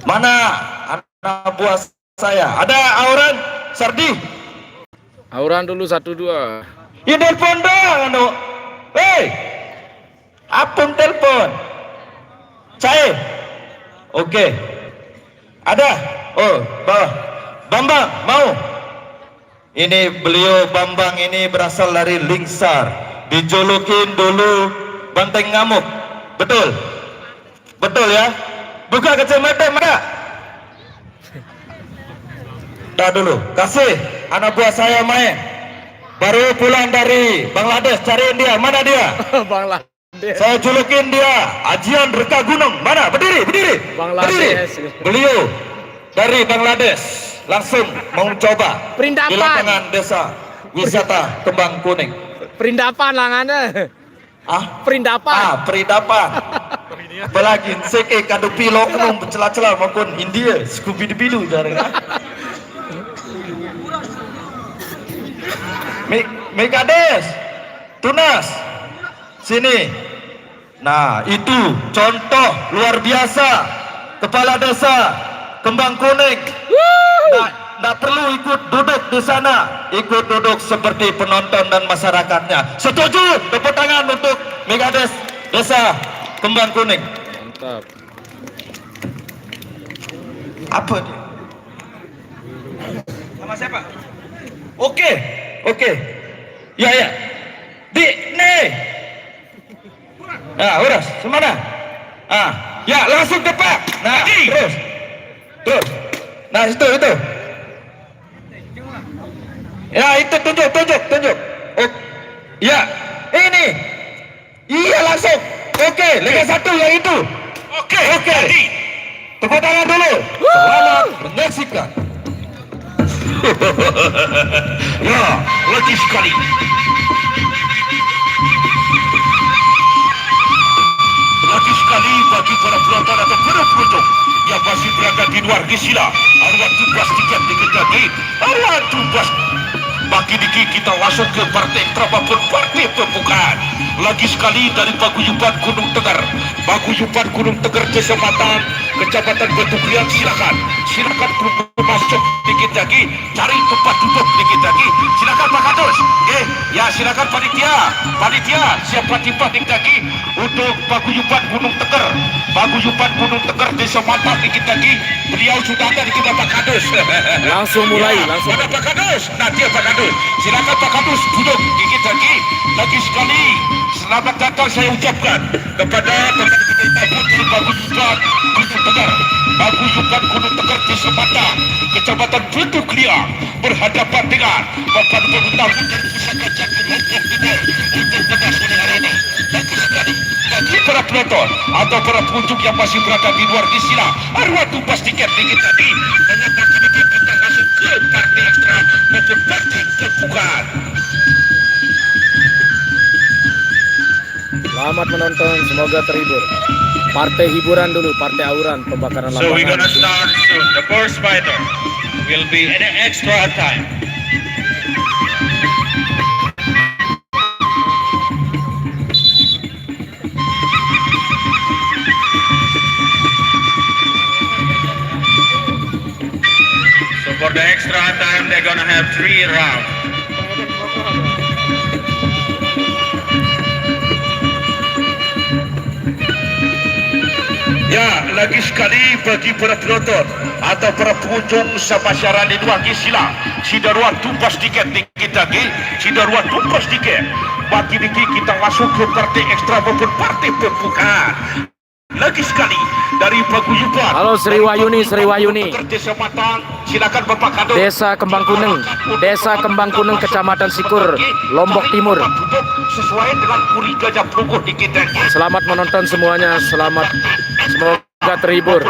Mana anak buah saya? Ada Auran, Sardi? Auran dulu 1-2. Ya telepon dong, anu. Hei, apun telepon. Saya. Oke. Ada? Oh, bawah. Bambang, mau? Ini beliau Bambang ini berasal dari Lingsar. Dijulukin dulu banteng ngamuk. Betul? Betul ya? Buka kacamata, mana? Tak dulu. Kasih anak buah saya main. Baru pulang dari Bangladesh, cariin dia. Mana dia? Bangladesh. Saya julukin dia Ajian Reka Gunung. Mana? Berdiri, berdiri. Bangladesh. Berdiri. Beliau dari Bangladesh langsung mau coba Perindapan. di lapangan desa wisata Kembang Kuning. Perindapan langannya. Perindapan. Perindapan. Apalagi seke kado pilok nung celah-celah maupun India Scooby-Doo jarang. Megades, Tunas, sini. Nah, itu contoh luar biasa kepala desa Kembang Kuning. Nggak perlu ikut duduk di sana, ikut duduk seperti penonton dan masyarakatnya. Setuju? Tepuk tangan untuk Megades Desa Kembang Kuning. Mantap. Apa dia? Nama siapa? Oke. Ya. Di nih. Nah, urus semana? Ya langsung tepat. Nah, terus. Nah, itu. Ya, itu tunjuk. Oh, ya, ini. Iya langsung. Oke, Liga 1 yang itu. Oke. Tepuk tangan dulu. Selamat menyaksikan. Ya, lagi sekali. Lagi sekali bagi para penonton atau para pengunjung yang masih berada di luar Gisila. Arwah tugas tiket dikendaki. Arwah tugas. Bagi Diki kita langsung ke partai ekstra maupun partai pembukaan. Lagi sekali dari Paguyuban Gunung Tegar. Paguyuban Gunung Tegar Desa Matan, Kecamatan Batu Krian, silakan masuk dikit lagi, cari tempat duduk dikit lagi. Silakan Pak Kadus. Ya silakan panitia siapa tiba dikit lagi untuk Paguyuban Gunung Tegar. Paguyuban Gunung Tegar Desa Matan dikit lagi. Beliau sudah ada di kita Pak Kadus. Langsung mulai, langsung. Mana Pak Kadus? Nah dia Pak Kadus. Silakan Pak Kadus duduk dikit lagi. Lagi sekali selamat datang saya ucapkan kepada teman kita Putri Paguyuban Gunung Tegar. Paguyuban Gunung Tegar Desa Matan, Kecamatan Batu Krian, berhadapan dengan Bapak Pemerintah Pusat Pusaka Lombok Timur untuk pada sore hari ini. Lagi sekali bagi para penonton atau para pengunjung yang masih berada di luar Gisila, arwah tugas tiket dikit tadi. Dengan bagi kita masuk ke partai ekstra maupun partai pembukaan. Selamat menonton, semoga terhibur. Partai hiburan dulu, partai auran, pembakaran lapangan. So we're gonna start soon. The first fighter will be in extra time. So for the extra time, they're gonna have 3 rounds. Ya, lagi sekali bagi para penonton atau para pengunjung samasyara di luar Gisila, sidarua tumpah tiket dikit lagi, sidarua tumpah tiket. Bagi kita masuk ke partai ekstra maupun partai pembukaan. Lagi sekali dari Paguyuban. Halo Sri Wayuni. Desa Matan, silakan Bapak Kadus. Desa Kembang Kuning, Kecamatan Sikur, Lombok Timur. Sesuai dengan puri gajah pelungguh dikit lagi. Selamat menonton semuanya, semoga terhibur.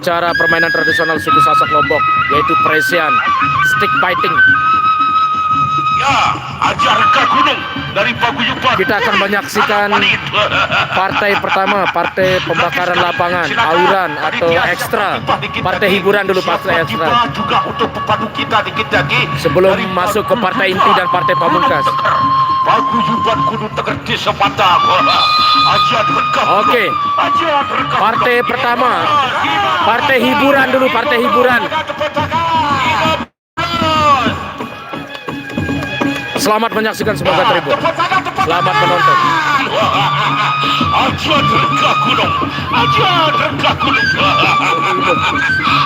Cara permainan tradisional suku Sasak Lombok, yaitu Presian, stick fighting. Ya, ajar ke gunung dari Paguyuban. Kita akan menyaksikan partai pertama, partai pembakaran lapangan, auran atau ekstra. Partai hiburan dulu, partai ekstra. Juga untuk pepadu kita dikit lagi. Sebelum masuk ke partai inti dan partai pamungkas. Paguyuban Gunung Tegar Desa Matan. Oke. Partai pertama. Partai hiburan dulu, partai hiburan. Selamat menyaksikan, semoga terhibur. Selamat menonton. Aja derga gunung, aja derga gunung.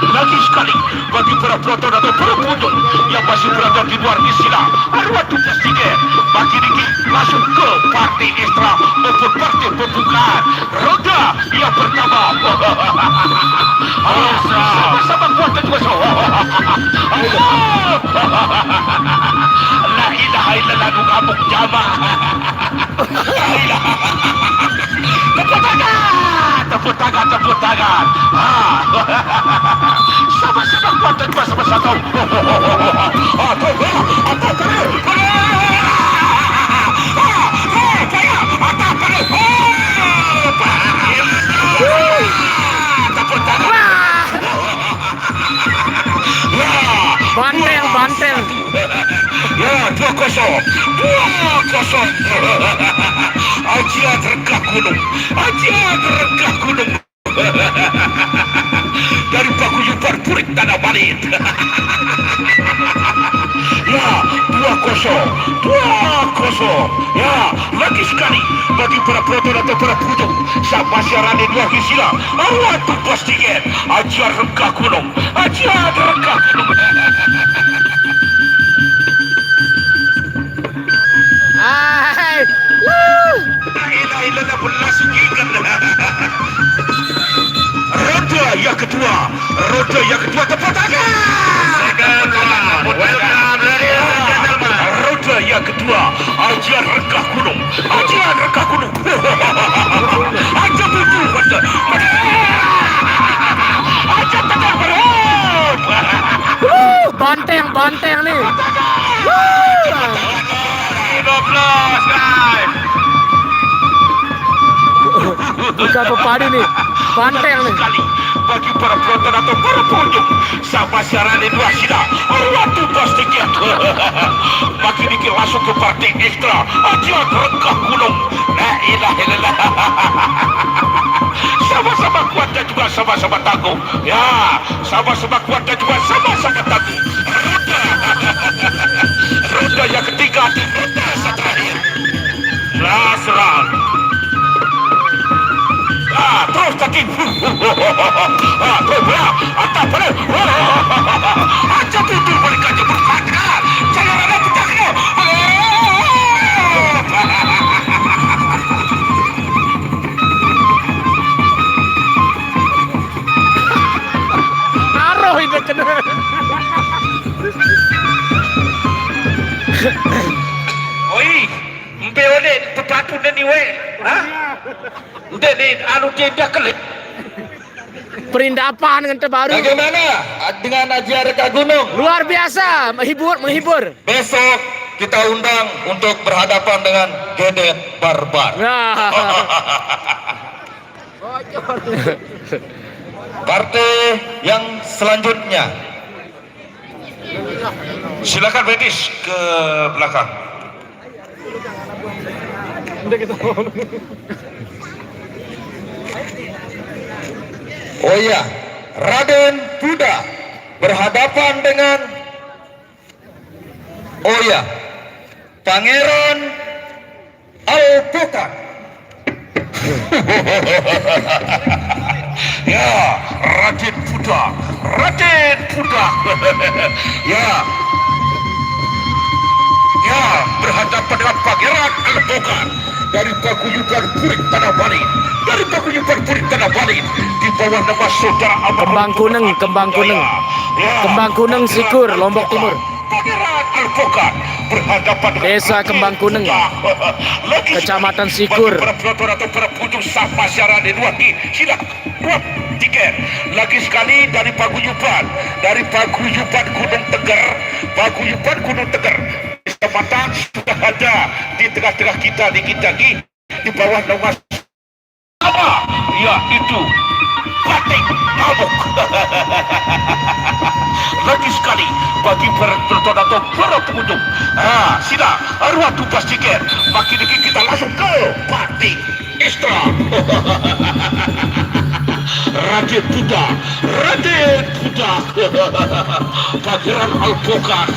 Lagi sekali bagi para penonton atau para pengunjung yang masih berada di luar istilah arwah tugas tiga, bagi dikit langsung ke partai ekstra maupun partai pembukaan roda yang pertama. Sama-sama kuat dan kuasa. La ilaha illallah nu kabuk jamaah. Tepuk tangan, tepuk tangan. Sama-sama kuat dan sama-sama tahu. Banteng. Ya, 2-0. Aja dergah gunung, aja dergah gunung. Dari paguyuban purik tanah Balit. Ya, 2-0. Ya, lagi sekali bagi para penonton atau para pengunjung sama siaran dua sila. Awak tu pastikan aja dergah gunung, aja dergah gunung. Hai. Roda yang kedua tepat tangan. Roda yang kedua aja regah gunung, aja betul betul. Aja tekan perut. Banteng nih. 15 guys. Bukan pepadi nih, banteng nih. Sekali bagi para penonton atau para pengunjung sama siaran dua sila waktu pastinya. Bagi dikit langsung ke partai ekstra aja regah gunung. La ilaha illallah. Sama-sama kuat dan juga sama-sama tangguh. Ya, sama-sama kuat dan juga sama-sama tangguh. Roda yang ketiga di roda terakhir. Last round. Terus lagi. Terus belah. Atap belah. Aja tutup mereka jemput makan. Jangan ada petaknya. Aroh ini kena. Oi, mpe ode tepatu ni we. Hah? Udah ni anu tidak kelip. Perindapan kan terbaru. Bagaimana dengan Aji Arka Gunung? Luar biasa, menghibur. Besok kita undang untuk berhadapan dengan Gedet Barbar. Nah. Partai yang selanjutnya. Silakan Betis ke belakang. Oh iya, Raden Buddha berhadapan dengan Pangeran Alpukat. Ya, Raden Buddha. Ya, berhadapan dengan Pangeran Alpukat dari paguyuban purik tanah Bali. Di bawah nama saudara Kembang Kuneng. Kembang Kuneng Sikur, Lombok Timur. Pangeran Alpukat berhadapan dengan Desa Kembang Kuneng, Kecamatan Sikur. Para penonton atau para pengunjung sama siaran di dua di sila dua tiket. Lagi sekali dari paguyuban Gunung Tegar. Kesempatan sudah ada di tengah-tengah kita di bawah nama yaitu Batik Mabuk. Lagi sekali bagi para penonton atau para pengunjung. Sila arwah tugas tiket. Makin dikit kita langsung ke Batik Ekstra. Raden Buddha, Raden Buddha, Pangeran Alpokat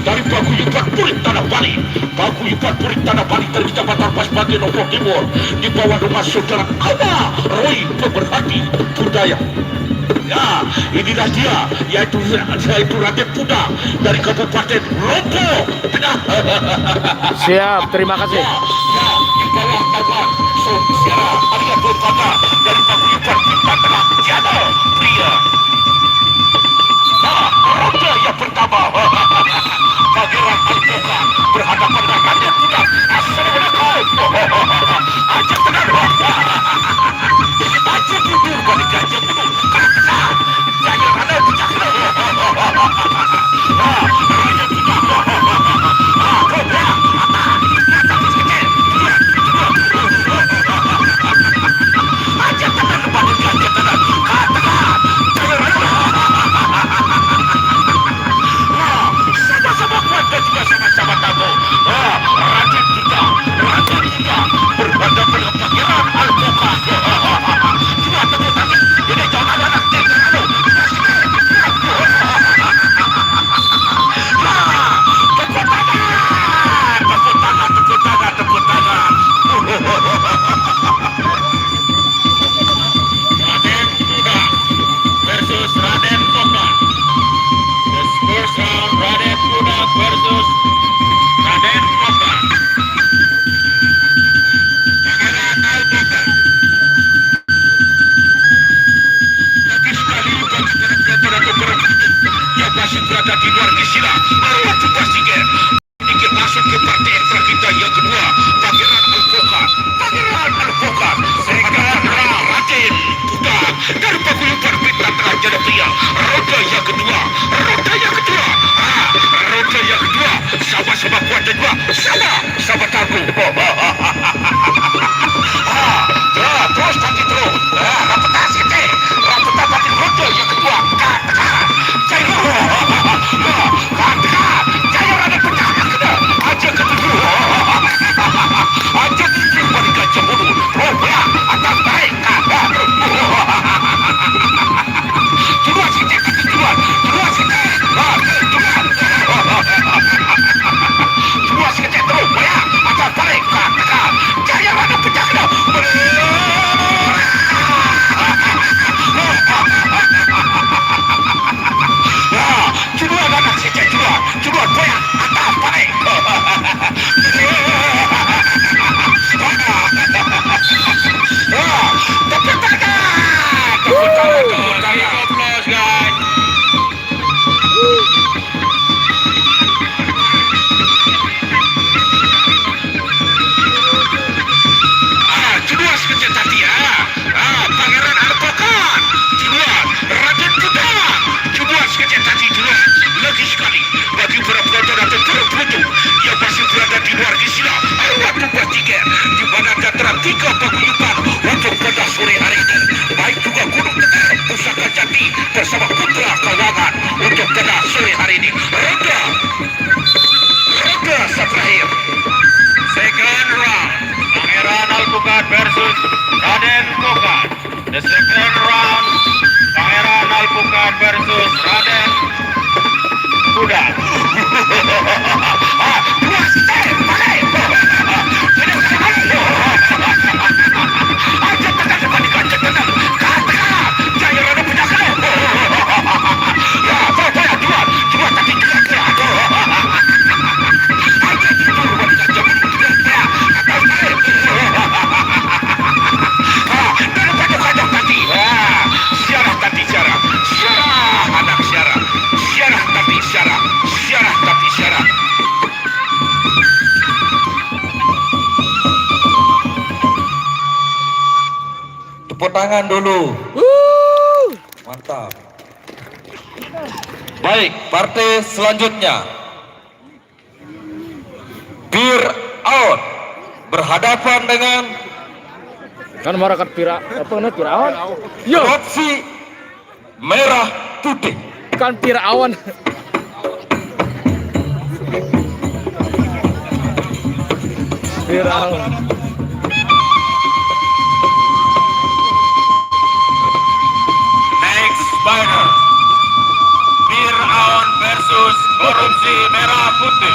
dari Paguyuban Purit Tanah Bali, Paguyuban Purit Tanah Bali dari Kecamatan Paspagen Lombok Timur, di bawah rumah saudara Ama Roy pemerhati budaya. Ya, inilah dia, yaitu Raden Buddha dari Kabupaten Lombok. Siap, terima kasih. Ya, di bawah nama saudara Arigato Kata dari Paguyuban Tanah Jano pria. Nah, roda yang pertama Pangeran Alpoka berhadapan dengan Raden Buddha. Assalamualaikum. Ajak tenang. Ajak tidur balik gajah itu. Jangan ada pecah. Raden Buddha. Ajak tenang balik gajah tenang. Katakan. Jangan sama-sama kuat dan juga sama-sama tahu. Raden Buddha berhadapan dengan Pangeran Alpokat. Cuma tepuk tangan. Ini jangan anak lalu. Tepuk tangan. Tepuk tangan. Tepuk tangan. Tepuk tangan. Raden Buddha versus Raden Pokat. The first round, Raden Buddha versus Raden Pokat. Pangeran Alpokat. Lagi sekali bagi para pelajar yang masih berada di luar Gisila. Waktu pastikan sedikit masuk ke partai ekstra kita yang kedua. Pangeran Alpokat. Pangeran Alpokat. Second round, Raden Buddha dari Paguyuban Bintang Tengah Jadapria. Roda yang kedua. Roda yang kedua. Roda yang kedua. Sama-sama kuat dan juga sama-sama tangguh. Terus tadi terus. Rapetan sikit. Rapetan tadi roda yang kedua. Katakan. Jaya. Katakan. Jaya Raden Buddha yang kedua. Aja kedua. Aja tidur balik gajah bulu. Roda atas baik. Dua sikit. Dua sikit. Dua sikit terus. Ya. Atas balik. Katakan. Jaya Raden Buddha kedua. Kedua anak sikit. Kedua boya. Atas balik. Tepuk tangan. Tepuk tangan. Applause, guys. Kedua sekejap tadi Pangeran Alpokat. Kedua Raden Buddha. Kedua sekejap tadi kedua. Lagi sekali bagi para penonton atau para penonton yang masih berada di luar Gisila. Waktu bertiga di mana dataran 3 paguyuban untuk pada sore hari ini. Baik juga Gunung Tegar, Pusaka Jati bersama Putra Kawangan untuk pada sore hari ini. Roda terakhir. Second round. Pangeran Alpokat versus Raden Pokat. The second round. Pangeran Alpokat versus Raden Buddha. Dua step, balik. Aja tekan kembali ke aja tekan. Katakan, Jaya Raden Buddha kedua. Ya, boleh dua tapi dua. Aja tidur balik aja. Atas balik. Kadang tadi. Siarah tadi siarah. Siarah anak siarah. Siarah tapi siarah. Siarah tapi siarah. Tepuk tangan dulu. Mantap. Baik, partai selanjutnya. Beer Out berhadapan dengan Kan marakat pira apa namanya pirawan? Yo, Opsi Merah Putih. kan pirawan. Pirawan. Spider. Firaun versus korupsi merah putih.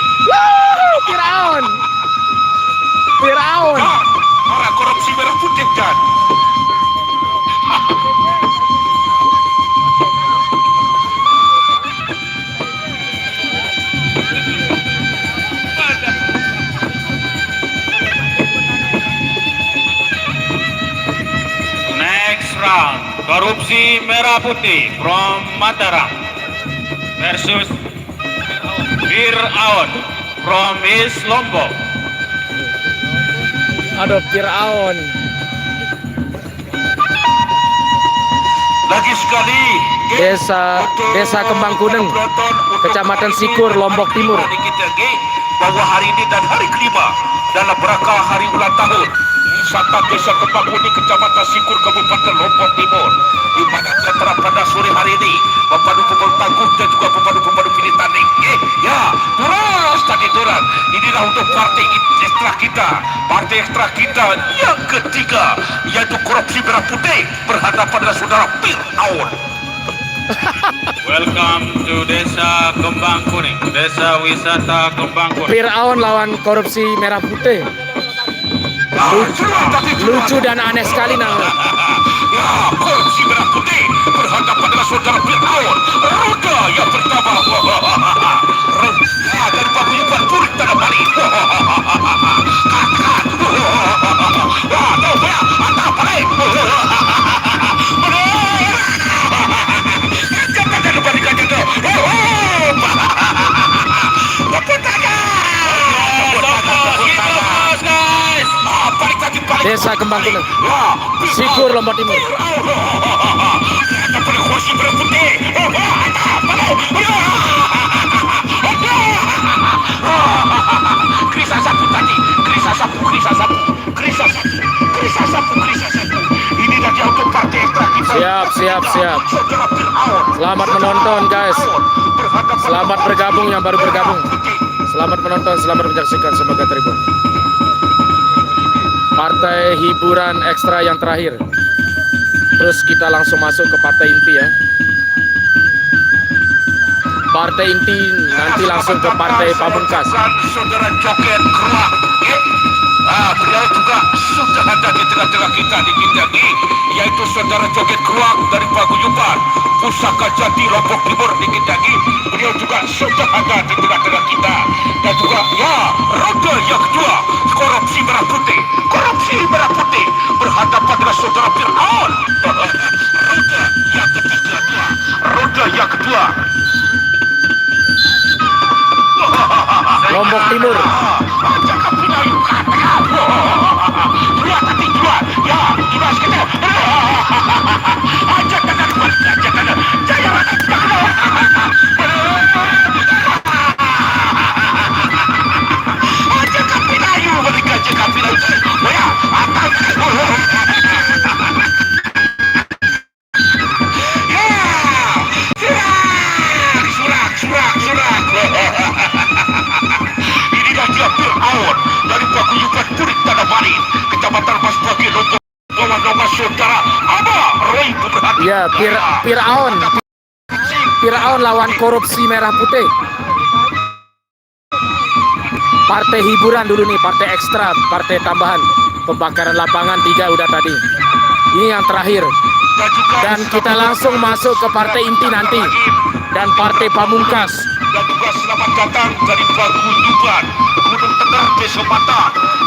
Firaun. Firaun. Kan, orang korupsi merah putih kan. Next round, korupsi merah putih from Mataram versus Firaun from East Lombok. Aduh, Firaun. Lagi sekali, Desa Kembang Kuning, Kecamatan Sikur, Lombok Timur. Bahwa hari ini dan hari kelima dalam rangka hari ulang tahun wisata Desa Kembang Kuning, Kecamatan Sikur, Kabupaten Lombok Timur, di mana setelah pada sore hari ini pemandu-pemandu tangguh dan juga pemandu-pemandu pilih tanding. Terus tadi turun. Inilah untuk partai ekstra kita yang ketiga, yaitu korupsi merah putih berhadapan dengan saudara Firaun. Welcome to Desa Kembang Kuning, Desa Wisata Kembang Kuning. Firaun lawan korupsi merah putih. Lucu dan aneh sekali namanya. Ya, korupsi merah putih berhadapan dengan saudara Firaun. Roda yang pertama. Dari paguyuban purik tanah Bali. Desa Kembang Kuning, Sikur, Lombok Timur. Siap. Selamat menonton, guys. Selamat bergabung yang baru bergabung. Selamat menonton, selamat menyaksikan. Semoga terhibur. Partai hiburan ekstra yang terakhir. Terus kita langsung masuk ke partai inti ya. Partai inti nanti langsung ke partai pamungkas. Saudara Joget Keruak. Beliau juga sudah ada di tengah-tengah kita di Kindangi, yaitu saudara Joget Keruak dari Paguyuban Pusaka Jati Lombok Timur di Kindangi. Beliau juga sudah ada di tengah-tengah kita. Dan juga roda yang kedua, korupsi merah putih berhadapan dengan saudara Firaun. Roda yang kedua. Lombok Timur. Ya, Firaun lawan korupsi merah putih. Partai hiburan dulu nih, partai ekstra, partai tambahan. Pembakaran lapangan 3 udah tadi. Ini yang terakhir. Dan kita langsung masuk ke partai inti nanti. Dan partai pamungkas. Dan juga selamat datang dari Paguyuban Gunung Tengah Desa Mata,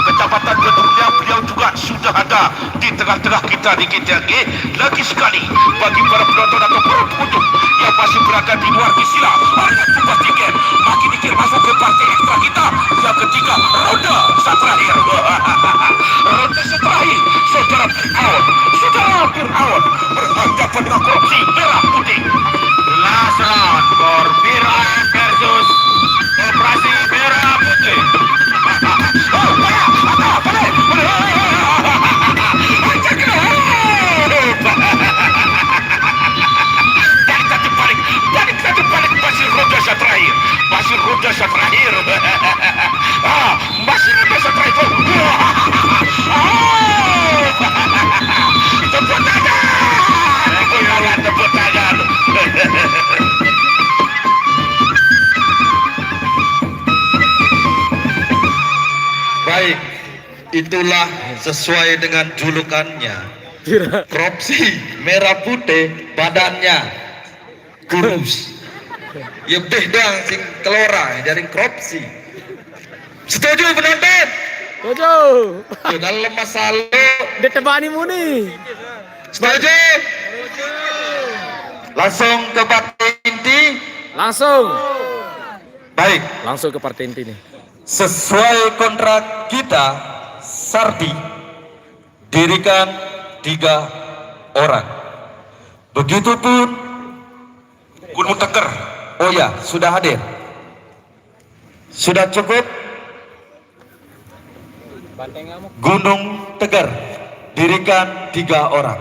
Kecamatan Gedungnya. Beliau juga sudah ada di tengah-tengah kita di Kindangi. Lagi sekali bagi para penonton atau para pengunjung yang masih berada di luar Disila, harga jumlah tiket makin dikit masuk ke partai ekstra kita yang ketiga, roda terakhir. Roda terakhir, saudara Firaun berhadapan dengan korupsi merah putih. Last round for Firaun versus operasi merah putih. Masih roda terakhir. Tepuk tangan. Itulah sesuai dengan julukannya. Kira. Kropsi merah putih, badannya kurus. Ya beh dong sing kelora dari kropsi. Setuju penonton? Tujuh. Tuh, dalam masalah Dia tebani muni. setuju? Langsung ke partai inti. Langsung. Baik, Langsung ke partai inti nih. sesuai kontrak kita, Sardi dirikan 3 orang. Begitupun Gunung Tegar. oh ya, sudah hadir. Sudah cukup? Gunung Tegar dirikan 3 orang.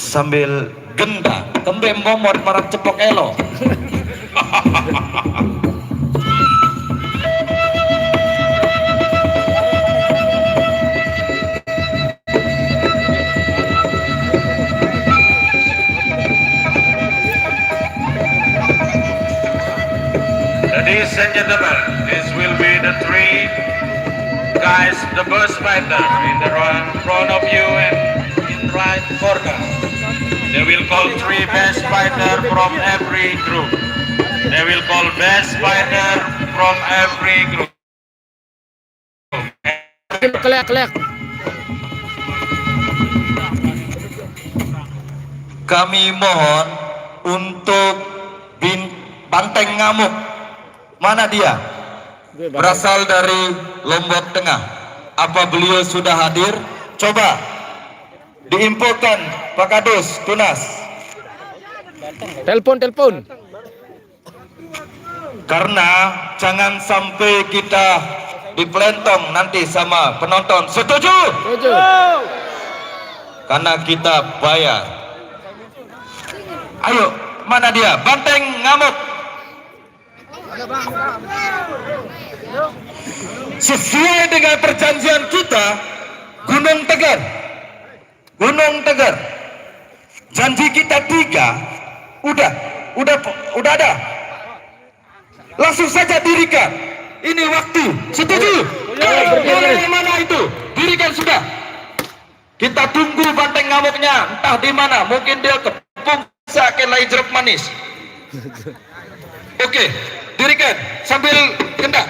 Sambil genda, kembe momot marah cepok elo. Ladies and gentlemen, this will be the 3 guys, the best fighter in the front of you and in right corner. They will call 3 best fighter from every group. They will call best fighter from every group. Kelek. Kami mohon untuk banteng ngamuk. Mana dia? Berasal dari Lombok Tengah. Apa beliau sudah hadir? Coba diinfokan Pak Kadus Tunas. Telepon. Karena jangan sampai kita dipelentong nanti sama penonton. Setuju? Tujuh. Karena kita bayar. Ayo, mana dia? Banteng ngamuk. Sesuai dengan perjanjian kita, Gunung Tegar. Janji kita 3, udah ada. Langsung saja dirikan. Ini waktu. Setuju? Yang mana itu? Dirikan sudah. Kita tunggu banteng ngamuknya. Entah di mana. Mungkin dia kepung sakit lagi jeruk manis. Oke, dirikan sambil gendak.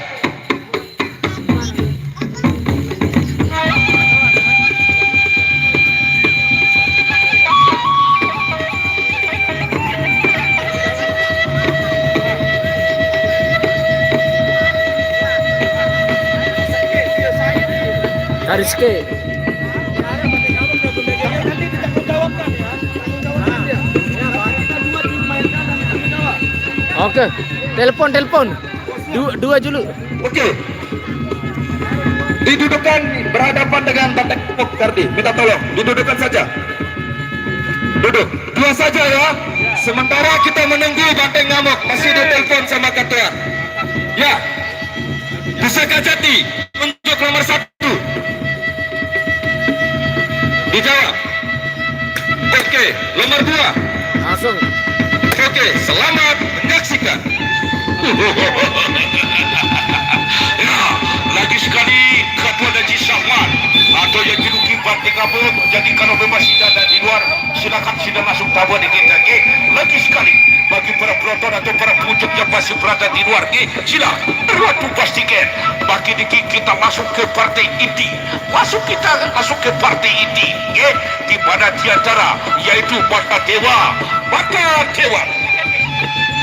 Rizky. Oke, telepon. Dua dulu. Oke. Didudukan berhadapan dengan Banteng Ngamuk, Kardi. Minta tolong, didudukan saja. Duduk. 2 saja ya. Sementara kita menunggu Banteng Ngamuk masih ditelepon sama ketua. Ya. Pusaka Jati untuk nomor 1. Dijawab. Oke, nomor 2. Langsung. Oke, selamat menyaksikan. Ya, lagi sekali Ketua Haji Sahman atau yang juluki Banteng Ngamuk. Jadi kalau memang sudah ada di luar, silakan sudah masuk tabur di kita. Lagi sekali bagi para penonton atau para pengunjung yang masih berada di luar, silakan waktu pastikan. Bagi kita masuk ke partai inti, masuk ke partai inti, di mana di antara yaitu Baka Dewa.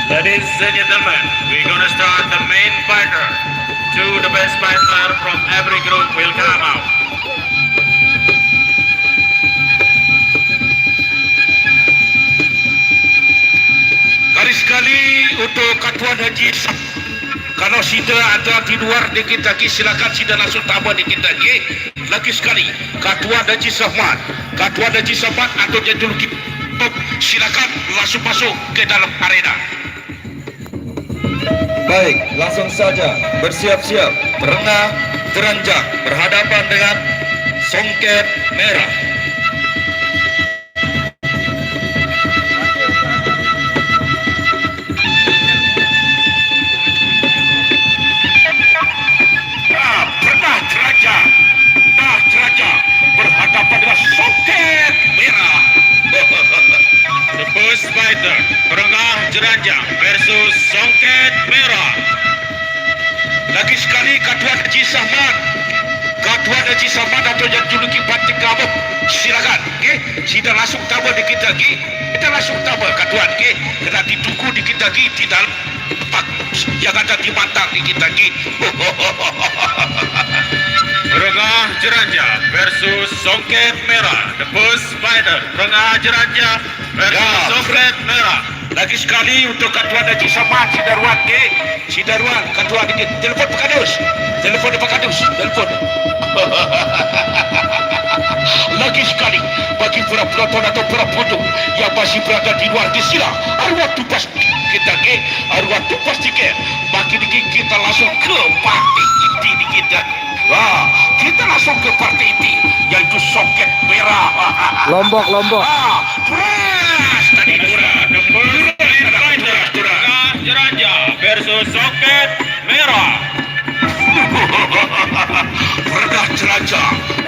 Ladies and gentlemen, we're gonna start the main fighter. 2 the best fighter from every group will come out. Kali sekali untuk Katuan Haji, kalau sudah ada di luar di kita, silakan sudah langsung tambah di kita. Lagi sekali Katuan Haji Sahman atau jadul kita, silakan langsung masuk ke dalam arena. Baik, langsung saja bersiap-siap. Renang teranjang berhadapan dengan songket merah. Haji Samad atau yang juluki Partai Gamuk, silakan, kita langsung tabel dikit lagi, kita langsung tabel katuan, kena ditunggu dikit lagi di dalam tempat yang ada di Mantang dikit lagi. Rengah Jeranja versus Songket Merah, The Bus Spider. Rengah Jeranja versus Songket Merah. Lagi sekali untuk Katuan Haji Samad Sidaruan Katuan dikit, telepon Pak Kadus, telepon. Lagi sekali bagi para penonton atau para penduduk yang masih berada di luar disila, arwah tupas kita arwah tupas tiket, makin kita langsung ke partai inti di kita. Wah, kita langsung ke partai inti yaitu Songket Merah. Lombok. Terus tadi Rengah Jeranja versus Songket Merah.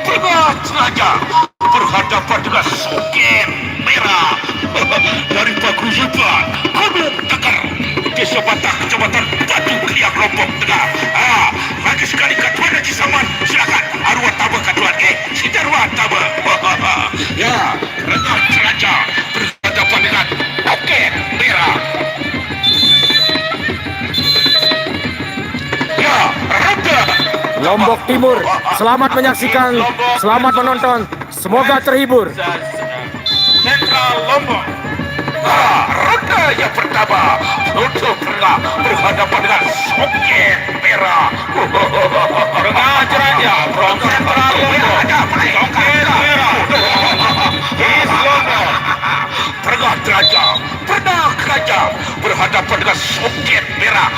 Pernah jelajah berhadapan dengan Songket Merah dari Paguyuban, Gunung Tegar, Desa Batang, Kecamatan Batu Kliang, Lombok Tengah. Lagi sekali Katuan Haji Samad, silakan arwah tabah Katuan, Sidaruan tabah. Ya, Rengah Jelajah berhadapan dengan Songket Merah. Ya, Rada Lombok Timur. Selamat menyaksikan, selamat menonton. Semoga terhibur. Sentral Lombok. Rada yang pertama untuk berhadapan dengan Songket Merah. Rengah Jeranja from Sentral Lombok. Songket Merah. East Lombok. Pernah Jelajah berhadapan dengan Songket Merah.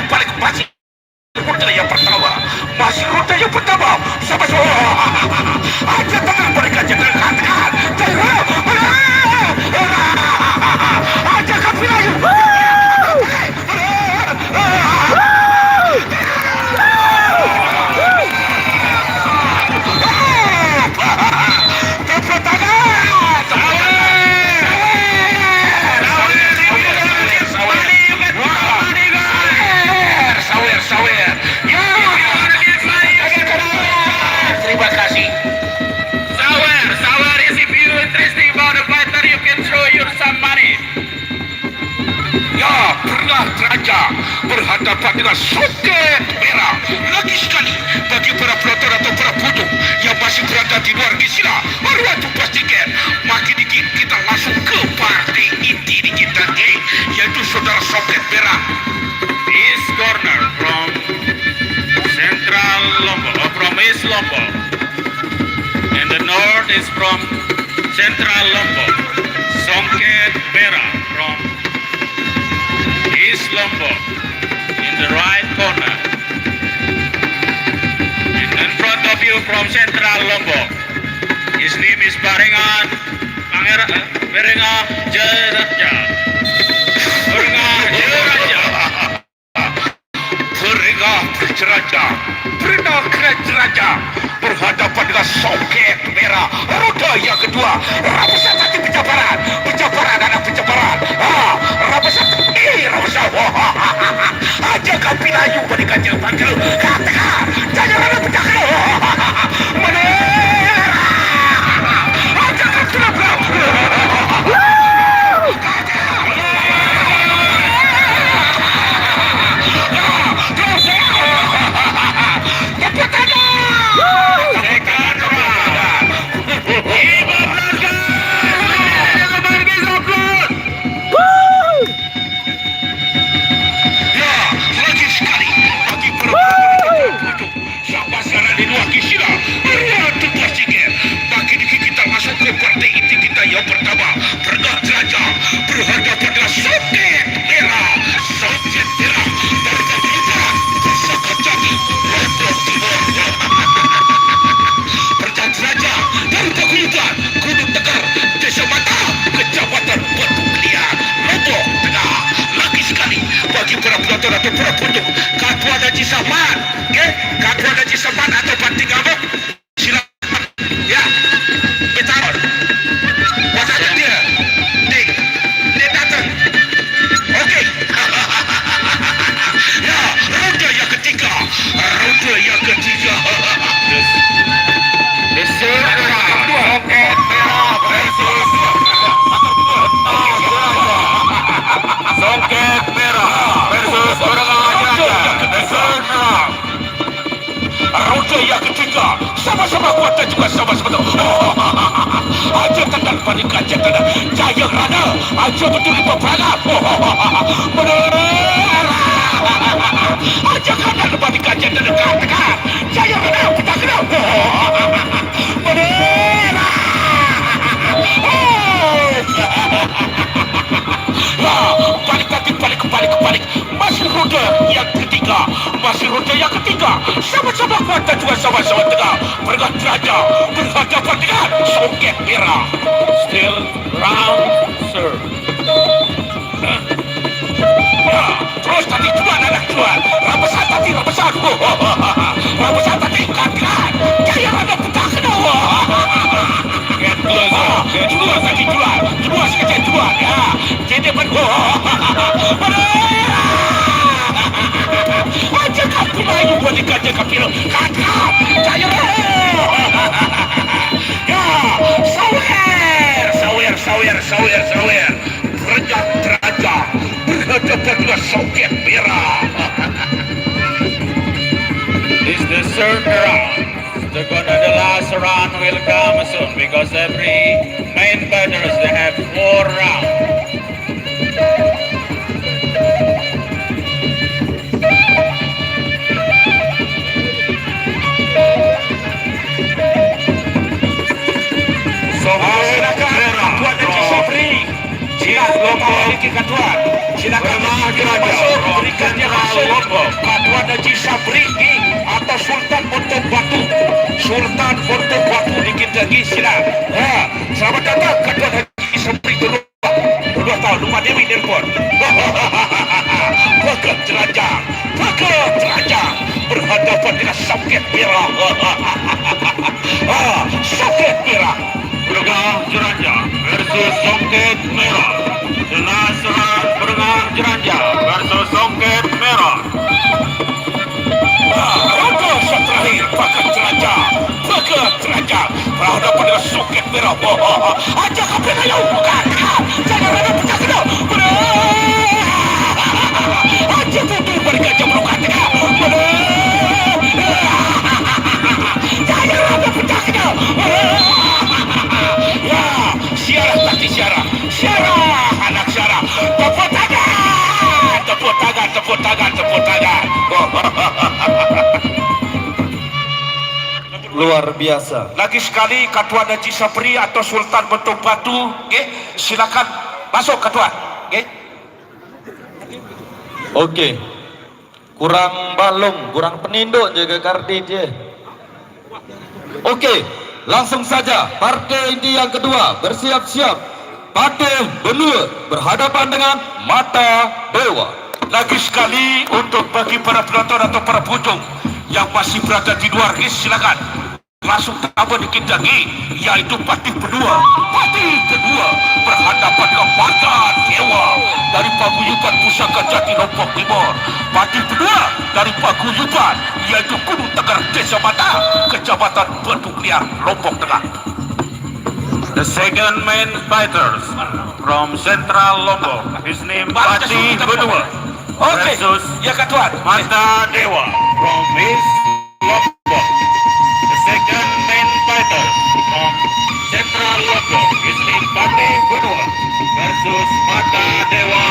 Balik masih rute yang pertama. Sama aja tangan mereka jangan katakan. Aja kafir aja. Tepuk tangan. Sawer. Ya. Terima kasih. Sawer, if you interesting about the fighter, you can show you some money. Ya, pernah Jelajah berhadapan dengan Songket Merah. Lagi sekali bagi para penonton atau para penduduk yang masih berada di luar Gisila, arwah tupas tiket, makin dikit kita langsung ke partai inti di kita, yaitu saudara Songket Merah. East corner from Central Lombok, or from East Lombok. And the north is from Central Lombok. Songket Merah from East Lombok in the right corner. And in front of you from Central Lombok, his name is Barengan Jeranja. Pernah Jelajah berhadapan dengan Songket Merah. Roda yang kedua, Rabusan Tati penjabaran anak penjabaran. Rabusan aja kau pilayu pada kancil panggil. Katakan, jangan ada penjaga. Menera. Aja kau pilih. Yang pertama, Pernah Jelajah berhadapan dengan Songket Merah. Songket Merah dari Kalimantan, Sakajati, Lombok Timur. Pernah Jelajah dari Paguyuban, Gunung Tegar, Desa Mata, Kecamatan Batu Kliang, Lombok Tengah. Lagi sekali bagi para penonton atau para penduduk Katuan Haji Samad, Katuan Haji Samad atau Partai Gamuk, silakan. Ya, kita dia datang dikacak kena Jaya Rana aja betul di peperangan aja kena lepas dikacak dan dekat Jaya Rana kita kena balik masih roda yang ketiga sama-sama kuat dan juga sama-sama tegak berhadapan dengan Songket Merah. Still round, sir. Ya, terus tadi tuan anak tuan rapasan tadi kan Jaya Rana kita kena Get closer. Get Dua sekejap dua ya. Jadi aja kapi lagi buat dikaji kapi lo. Kakak, Jaya ya, sawer. Raja berhadapan dengan Songket Merah. This is the third round. The last round will come soon because every main fighters they have 4 rounds. Silakan masuk berikan dia masuk Katuan Haji Sabri atau Sultan Bontot Batu dikit lagi sila. Selamat datang Katuan Haji Sabri kedua tahun rumah Dewi Nelpon. Pakat Terajang berhadapan dengan Songket Merah. Songket Merah Bergang Jeranja versus Songket Merah. The last round Bergang Jeranja versus Songket Merah. Roda terakhir Pakat Terajang berhadapan dengan Songket Merah. Aja kapan ayo jangan ada pecah kena. Aja tutup mereka jam luka tengah. Jangan ada pecah kena. Ya, Syarah anak Syarah. Tepuk tangan. Luar biasa. Lagi sekali Katuan Haji Sabri atau Sultan Bontot Batu, silakan masuk Katuan. Oke. Kurang balong, kurang peninduk jaga kardi je. Oke, langsung saja partai inti yang kedua bersiap-siap. Partai benua berhadapan dengan Mata Dewa. Lagi sekali untuk bagi para penonton atau para pengunjung yang masih berada di luar ring, silakan langsung tambah dikit lagi, yaitu parti kedua berhadapan dengan Mata Dewa dari Paguyuban Pusaka Jati Lombok Timur. Parti kedua dari Paguyuban yaitu Gunung Tegar Desa Mata, Kecamatan Batu Liar, Lombok Tengah. The second main fighters from Central Lombok. His name Pati Bedua versus ya Katuan. Mata Dewa from East Lombok. The second main fighters from Central Lombok. His name Pati Bedua versus Mata Dewa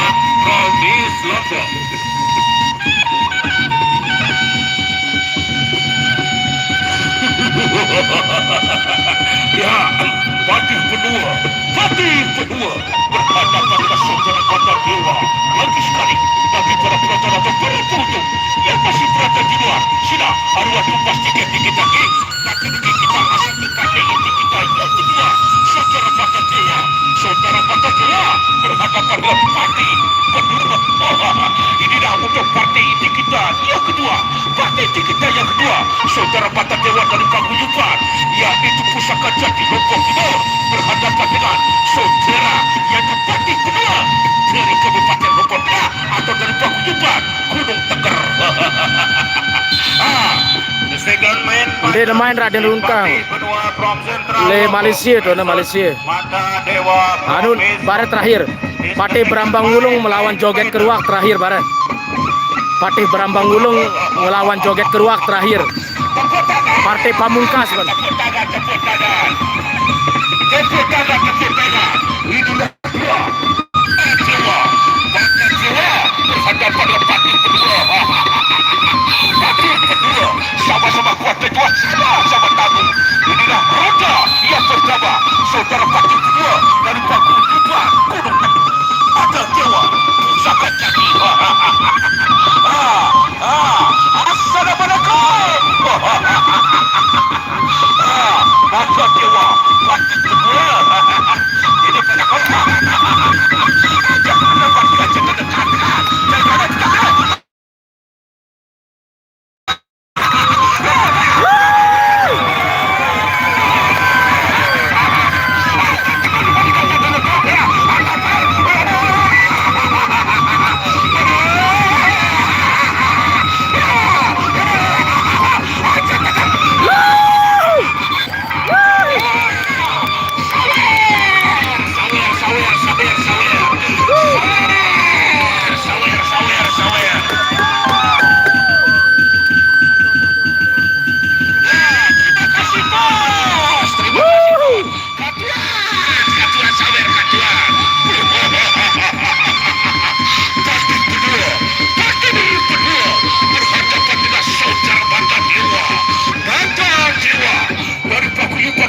from East Lombok. Ya, parti kedua berhadapan dengan saudara Mata Dewa. Lagi sekali bagi para penonton atau para pengunjung yang masih berada di luar, sila arwah tumpas tiket dikit lagi. Tapi kita masuk ke partai inti kita yang kedua, saudara Mata Dewa berhadapan dengan parti kedua. Ini dah untuk partai inti kita yang kedua. Partai inti kita yang kedua, saudara Mata Dewa dari Paguyuban, yaitu Pusaka Jati Lombok Timur berhadapan dengan saudara yaitu parti kedua dari Kabupaten Lombok Tengah atau dari Paguyuban Gunung Tegar. The second main Dia main Raden Rungkang. from Central Le Lombok. Malaysia tu, Malaysia. Mata Dewa Anu baret terakhir. Patih Berambang Wulung melawan Joget Keruak terakhir baret. Patih Berambang Wulung melawan Joget Keruak terakhir. Partai Pamungkas, Bang. Tepuk tangan. Ketika kecepatan, inilah dia. Dewa, bahkan dewa berhadapan dengan pati kedua. Pati kedua, sama-sama kuat kejuan, sama-sama tangguh. Inilah roda yang pertama, saudara pati kedua dari Paku Jupan Gunung Tengah. Ada dewa, pusaka jati. Assalamualaikum. Ada dewa, pati kedua. Ini pada kau. Jangan dapatkan jangan dekatkan. Jangan dekatkan.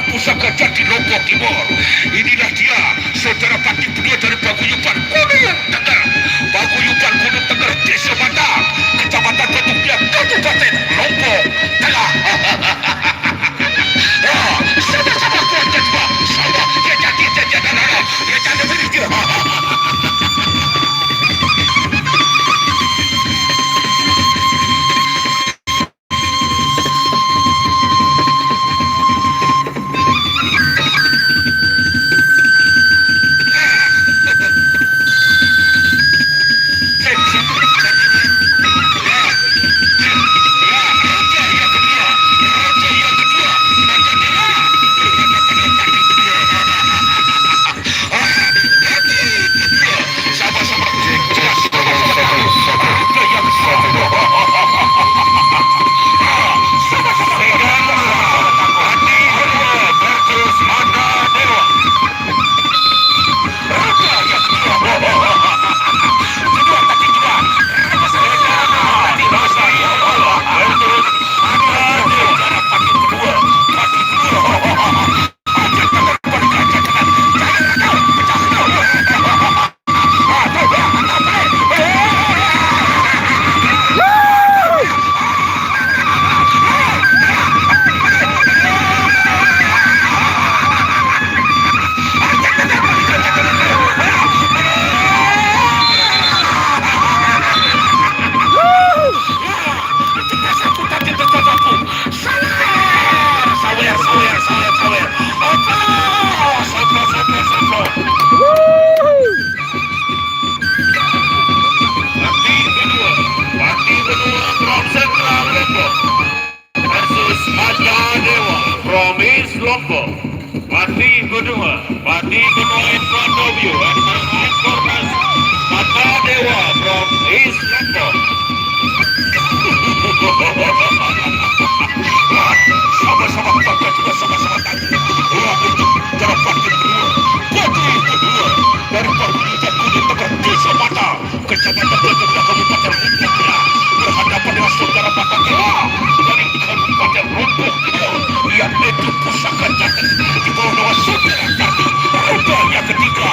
Pusaka Jati Lombok Timur. Inilah dia, saudara pati kedua dari Paguyuban Gunung Tengger. Paguyuban Gunung Tengger, Desa Mata, Kecamatan Ketupian, Kabupaten Lombok Tengah. Sama-sama kuat dan juga sama dia jadi darah. Dia jadi milik dia. Lombok, Pati Benua in front of you, and my right corner, Mata Dewa from East Lombok. Sama-sama bangga juga sama-sama tangguh. Cara Pati Benua, Pati Benua dari Paguyuban Gunung Tengger, Desa Mata, Kecamatan Ketupian, Kabupaten Lombok Tengah, berhadapan dengan saudara Mata Dewa dari Kabupaten Lombok Timur. Yaitu pusaka jati di bawah nama saudara kami, roda yang ketiga.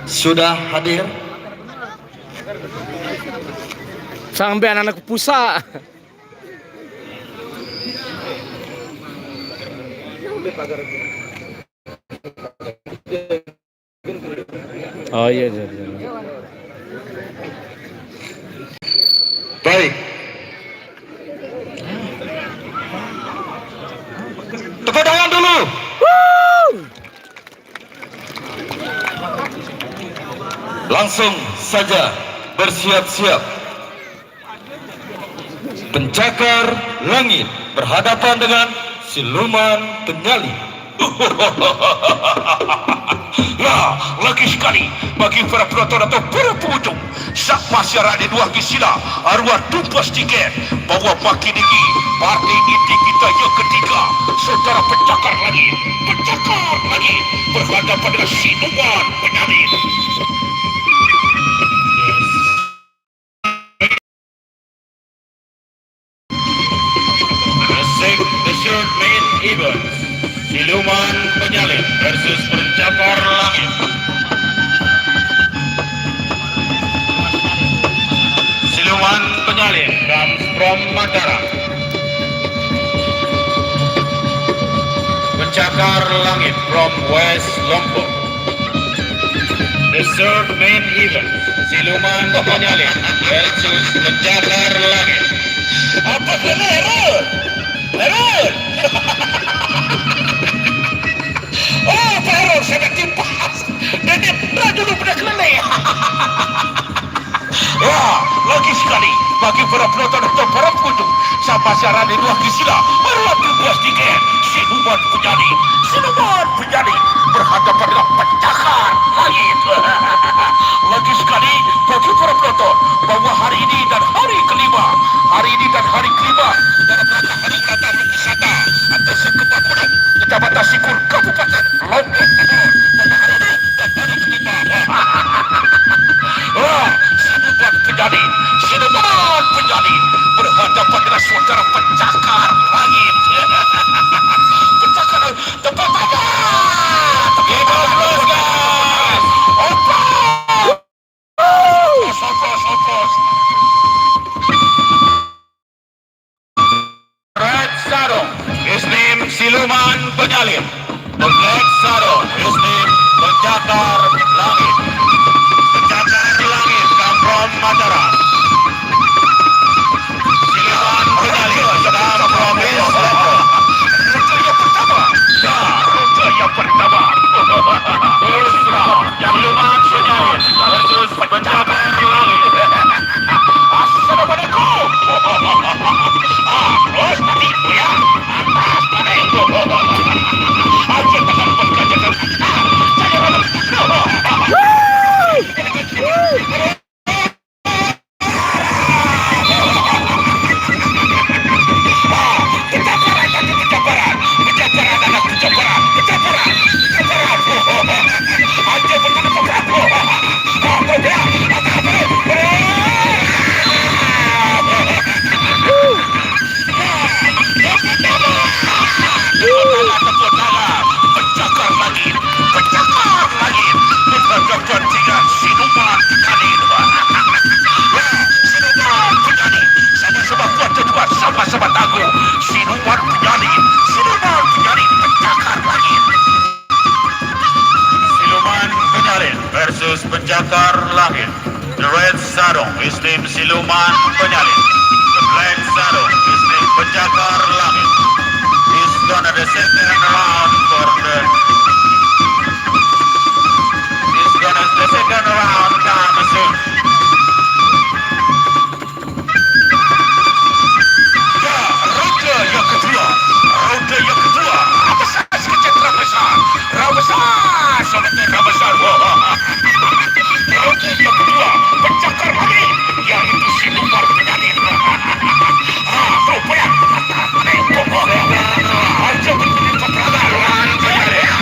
sudah hadir. Sampai anak-anak pusa. Oh iya, iya, iya. Baik. Tepuk tangan dulu. Langsung saja bersiap-siap. Pencakar langit berhadapan dengan siluman penyalin. Ya, lagi sekali bagi para penonton atau para pengunjung, sak masyarakat dua kisila arwah tumpas tiket bahwa makin tinggi partai inti kita yang ketiga, saudara pencakar langit berhadapan dengan siluman penyalin. The third main event, siluman penyalin versus pencakar langit. Siluman penyalin comes from Mataram. Pencakar langit from West Lombok. The third main event, siluman penyalin versus pencakar langit. Apa kena Herul? Herul! Oh, Pak Herul, saya nak timpas. Dan dia pernah dulu pernah keleleh. Ya, lagi sekali bagi para penonton atau para pengunjung, sampai siaran di luar kisila arwah tumpas tiket siluman penyalin berhadapan dengan pencakar langit. Lagi sekali bagi para penonton bahwa hari ini dan hari kelima dalam rangka hari kata wisata atas kebangunan Kecamatan Sikur Kabupaten Lombok Timur pada hari ini dan hari kelima. Siluman penyalin berhadapan dengan saudara pencakar langit. Pencakar tempat tangan. Opos, guys. Opos. Red Sarung, his name siluman penyalin. The black sarung, his name pencakar langit. Pencakar langit come from Mataram. Siluman penyalin come from West Lombok. Roda yang pertama. First round, siluman penyalin versus pencakar langit. Assalamualaikum. Terus tadi ya. Atas tadi. Aja tangan perkajakan. Saya malam. Versus pencakar langit. The red sarung, his name siluman penyalin. The black sarung, his name pencakar langit. He's gonna the second round for the. He's gonna the second round come soon. Ya, roda yang kedua. Apa sahaja sekejap Ramazan. Sobatnya Ramazan. Roda yang kedua, pencakar lagi, yaitu siluman penyalin. Rupanya. Aja begini peperangan.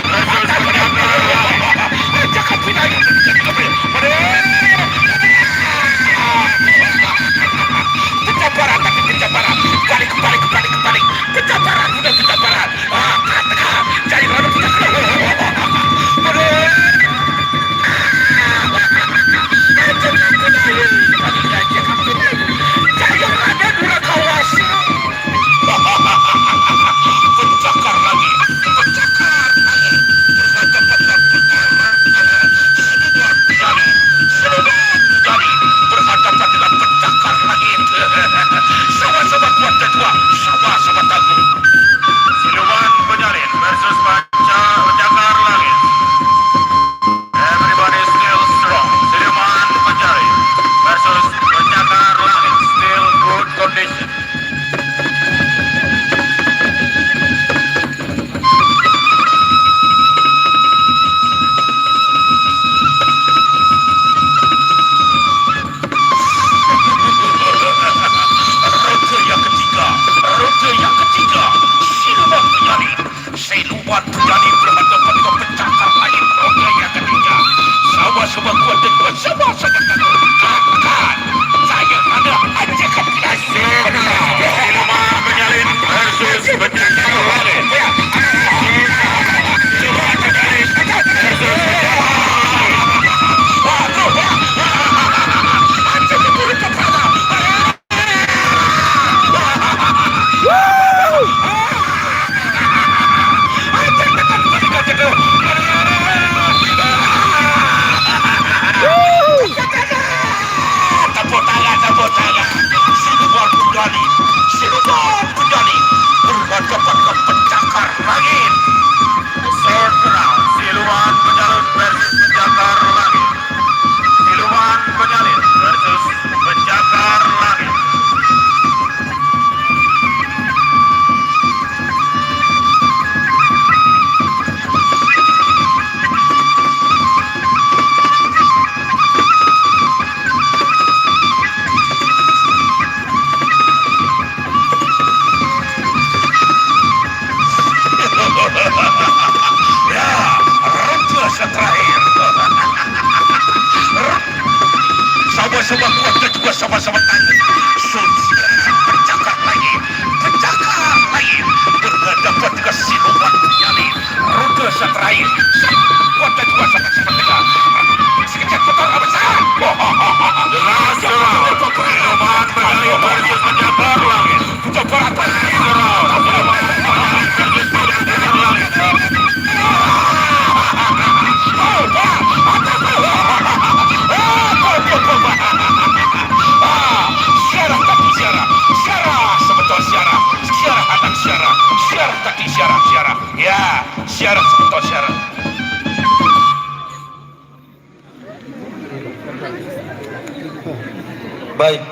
Baik.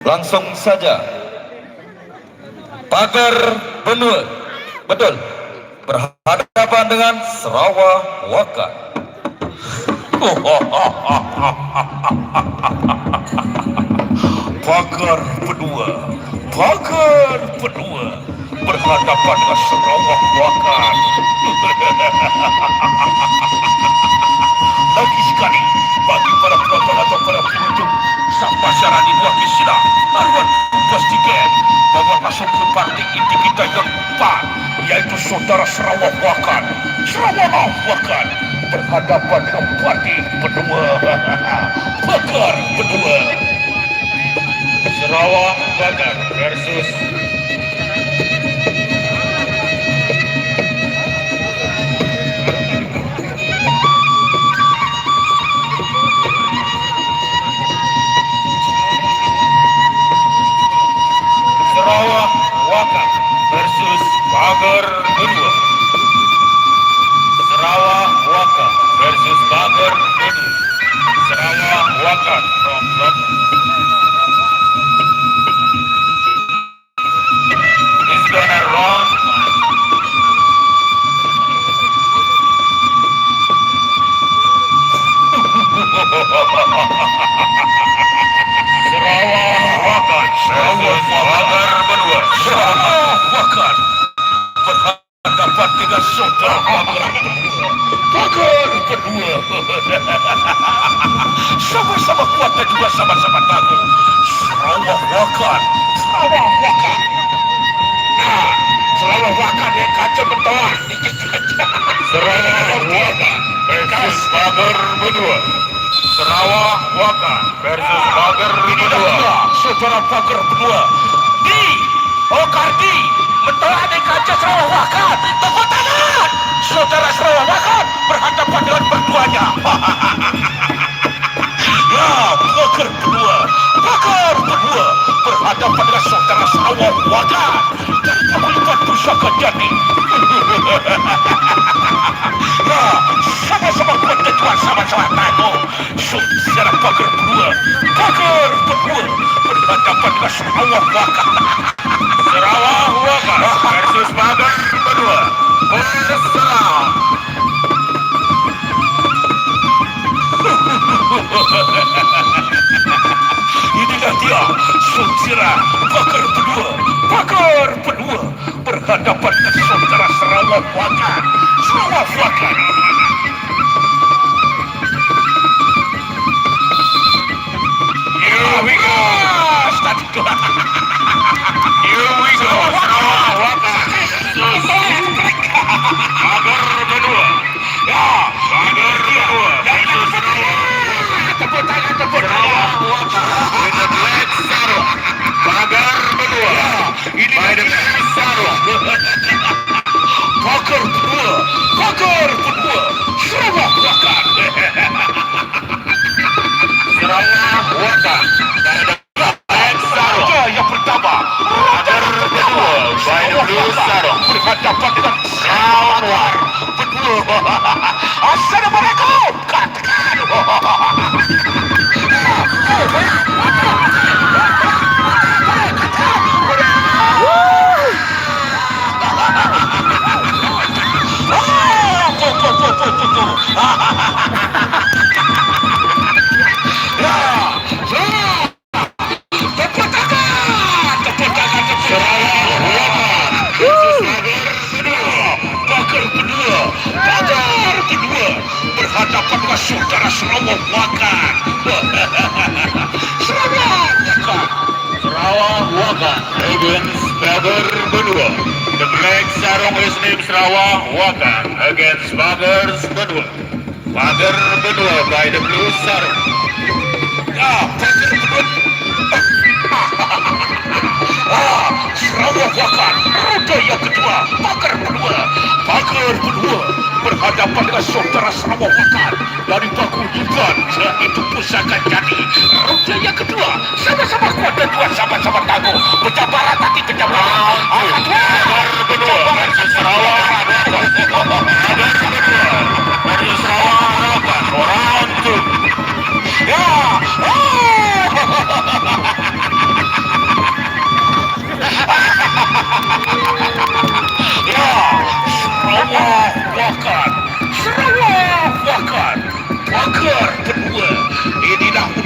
Langsung saja. Pagar Benua. Betul. Berhadapan dengan Sarawak Wakan. Pagar Benua. Pagar Benua. Berhadapan dengan Sarawak Wakan. Lagi sekali bagi para penonton atau para pengunjung Sampasaran di dua kisila Arwan pastikan bahwa masuk ke parti inti kita yang keempat, yaitu saudara Sarawak Wakan. Sarawak Wakan berhadapan dengan parti Benua. Pagar Benua. Sarawak Wakan versus Sarawak Wakan versus Pagar Benua. Sarawak Wakan versus Pagar Benua. Sarawak Wakan from Block. Is gonna run. Sarawak Wakan versus Pagar Benua. Sarawak Wakan berhadapan dengan saudara Pagar Benua. Pagar Benua. Sama-sama kuat dan juga sama-sama tangguh. Sarawak Wakan. Sarawak Wakan. Nah, Sarawak Wakan yang kacau betul. Sarawak Wakan versus Pagar Benua. Sarawak Wakan versus Pagar Benua. Saudara Pagar Benua. Di Kardi mentelah di kaca Sarawak Wakan. Tepuk tangan. Saudara Sarawak Wakan berhadapan dengan berduanya. Ya, Pagar Benua. Pagar Benua berhadapan dengan saudara Sarawak Wakan dari Paguyuban Pusaka Jati. Ya, sama-sama kuat dan juga sama-sama tangguh. Saudara Pagar Benua. Pagar Benua berhadapan dengan Sarawak Wakan. Sarawak Wakan versus Pagar Benua. Salam. Inilah dia, saudara Pagar Benua. Pagar Benua berhadapan dengan saudara Sarawak Wakan. Sarawak Wakan. Here we go. Here we go. Sarawak Wakan Pagar Benua. Pagar Benua versus Tepuk tangan, tepuk Sarawak Wakan with the black saddle. Pagar Benua by the black saddle. Pagar Benua. Pagar Benua. Sarawak Wakan. Sarawak Wakan by the black saddle. Raja yang pertama. Pagar Benua by the blue saddle. Berhadapan dengan Sarawak Benua. Assalamualaikum. Katakan. Berhadapan dengan saudara Sarawak Wakan. Sarawak Wakan. Sarawak Wakan against Pagar Benua. The black sarong is named Sarawak Wakan against Pagar Benua. Pagar Benua by the blue sarong. Ya, Pagar Benua. Sarawak Wakan. Roda yang kedua. Pagar Benua. Pagar Benua berhadapan dengan saudara Sarawak Wakan dari Paguyuban itu Pusaka Jati. Roda yang kedua. Sama-sama kuat dan dua sama-sama tangguh. Berjabaran tapi berjabaran. Pagar Benua versus Sarawak Wakan. Pagar Benua versus Sarawak Wakan. Round 2. Ya,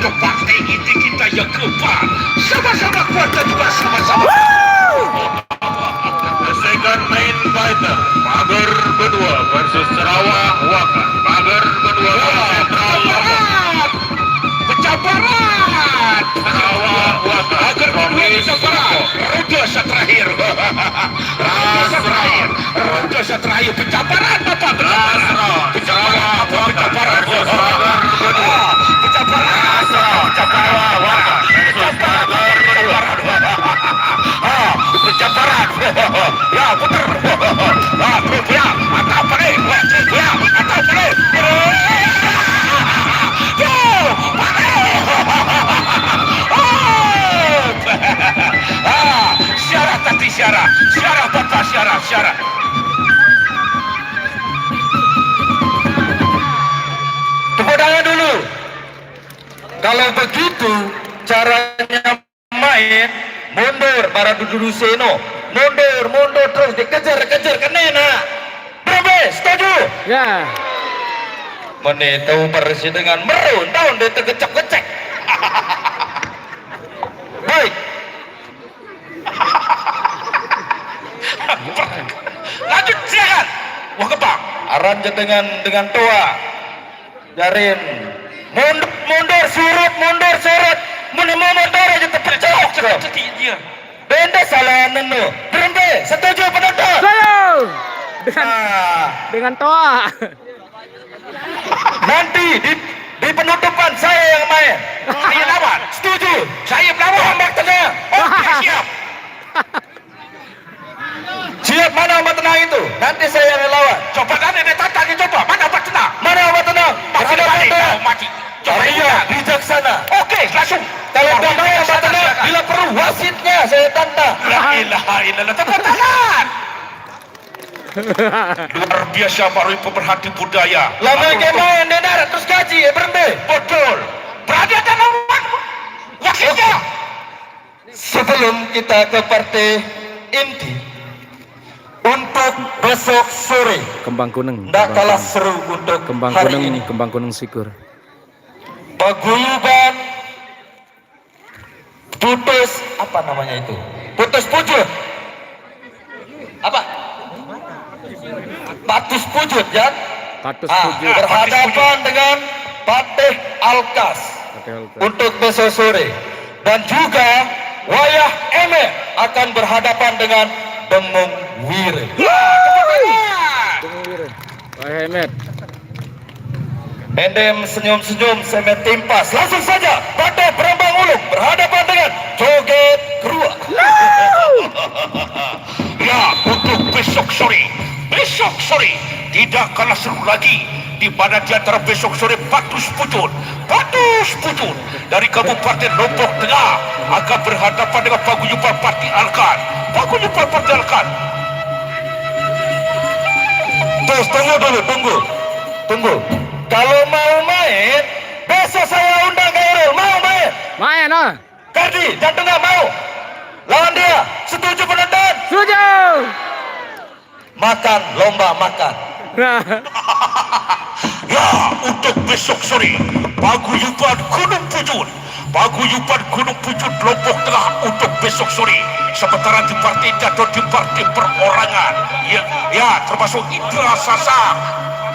untuk partai inti kita yang keempat. Sama-sama kuat dan juga sama-sama. The second main fighter, Pagar Bedua versus Sarawak Waka. Pagar Bedua versus Sentral Lombok. Pecah barat. Sarawak Waka. Pagar Bedua pecah barat. Roda terakhir. Roda terakhir. Pecah barat Bapak. Pecah barat. Pecah barat. Pecah barat. Pecah barat. Pecah barat. Ya putar. Ya atau balik. Ya atau balik. Syarah tadi syarah. Syarah Bapak syarah. Syarah. Tepuk tangan dulu. Kalau begitu caranya main, mundur para duduk seno, mundur terus dikejar ke nena. Berapa? Setuju? Ya. Menitahu persidangan merun tahun dia tergecek-gecek. Baik. Lanjut silakan. Wah kebang. Aran je dengan toa. Jarin. Mundur surut. Mundur aja terpecah. Dia. Benda salah nenu. Berhenti. Setuju penonton? Setuju. Ah, Dengan toa. nanti di penutupan saya yang main. Saya lawan. Setuju? Saya melawan. Ombak tengah. Oke siap. Siap mana ombak tengah itu? Nanti saya yang lawan. Coba kan ada tantang coba. Mana obat tenang? Mana ombak tengah? Masih Berhadapan balik. dengan Kau mati. Coba Iya, lihat. bijaksana. Oke langsung. Kalau damai ombak tengah, bila perlu wasitnya saya tantang. La ilaha illallah. Tepuk tangan. Luar biasa baru pemerhati budaya. Lama kemain dengar terus gaji berhenti. Betul. Berada dalam wakilnya. Sebelum kita ke partai inti, untuk besok sore Kembang kuning. tidak kalah seru untuk Kembang hari kuning, ini. kembang kuning sikur. Paguyuban putus apa namanya itu? Putus pujut. Apa? Patus pujut ya. Patus Ah, tujuh. berhadapan dengan Patih Alkas untuk besok sore, dan juga Wayah Eme akan berhadapan dengan Demung Wire. Wah Hemet. Endem senyum-senyum semet timpas. Langsung saja Patih Perembang Ulung berhadapan dengan Joget Kerua. Ya, untuk besok sore tidak kalah seru lagi, di mana di antara besok sore Patus Pujut dari Kabupaten Lombok Tengah akan berhadapan dengan Paguyuban Parti Alkan. Terus tunggu. Kalau mau main, besok saya undang Gairul. Mau main? Main ah. Kardi, jantung nggak mau? Lawan dia. Setuju penonton? Setuju. Makan, lomba makan. Ya, untuk besok sore Paguyuban Gunung Pujut Lombok Tengah untuk besok sore. Sementara di partai jatuh di partai perorangan. Ya, termasuk Indra Sasa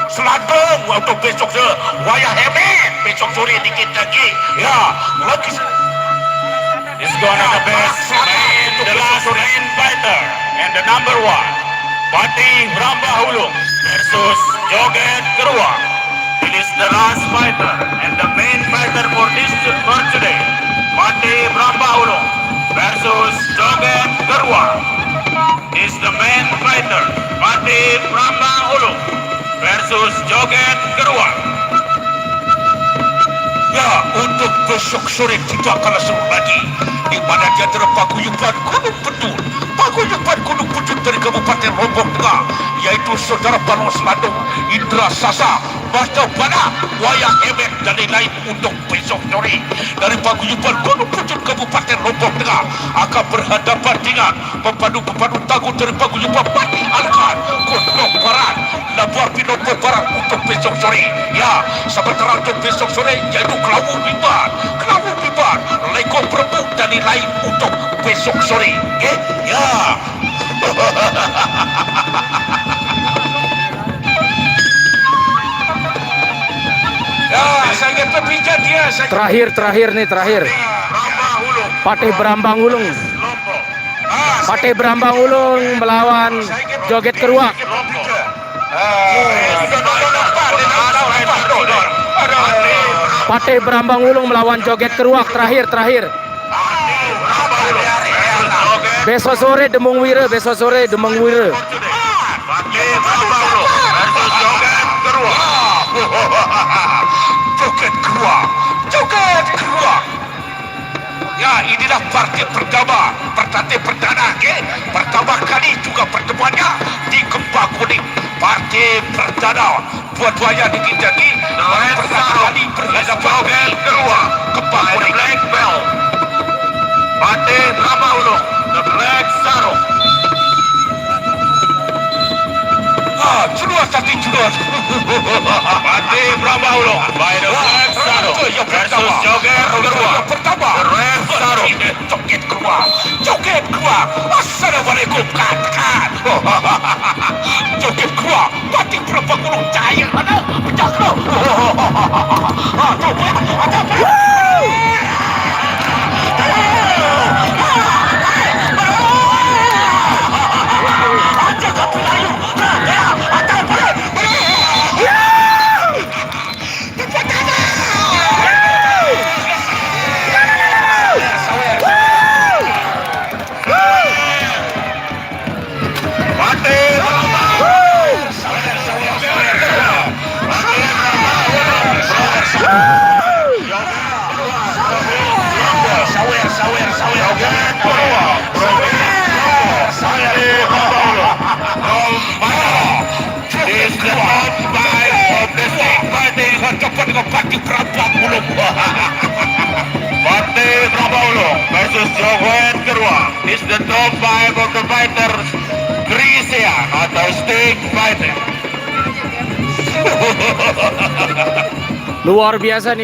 Seladong untuk besok sore. Wayah Hemet besok sore dikit lagi. Ya, lagi This is gonna the best main, the last main fighter, and the number one, Patih Brambahulung versus Joget Kerua. It is the last fighter and the main fighter for today, Patih Brambahulung versus Joget Kerua. Is the main fighter, Patih Brambahulung versus Joget Kerua. ya, untuk besok sore tidak kalah seru lagi, di mana di antara Paguyuban Gunung Pujut dari Kabupaten Lombok Tengah, yaitu saudara Banos Landung Indra Sasa Basta pada wayang emek dan lain untuk besok sore dari paguyuban Gunung Pucuk Kabupaten Lombok Tengah akan berhadapan dengan pembantu tangguh dari paguyuban Pati Alkan Kondok Barat Labuan Lombok Barat untuk besok sore. Ya, sementara untuk besok sore yaitu Kelawu Bibar, Lekong Berebut dan lain untuk besok sore. Ya. Ya, saya ingin berbincang dia. Terakhir nih. Patih Brambang Ulung. Patih Brambang Ulung melawan Joget Keruak. Patih Brambang Ulung melawan Joget Keruak. Terakhir. Besok sore Demung Wira. Joget Keruak. Ya, inilah partai pertama, partai perdana, pertama kali juga pertemuannya di Kembang Kuning. Partai perdana dua-duanya jadi pertama kali berhadapan di Kembang Kuning. Black Belt, Partai Brambang Ulung, the Black Saddle. Jurus. Partai Brambang Ulung by the Black Saddle versus Joget Keruak, Pertama, the Red Saddle. Joget Keruak. Assalamualaikum katakan. Joget Keruak, Partai Brambang Ulung cahaya mana? Pecah kau. Partai Brambang Ulung. Partai Brambang Ulung versus Joget Keruak is the top 5 of the fighters. Grisian atau Sting Fighter. Luar biasa.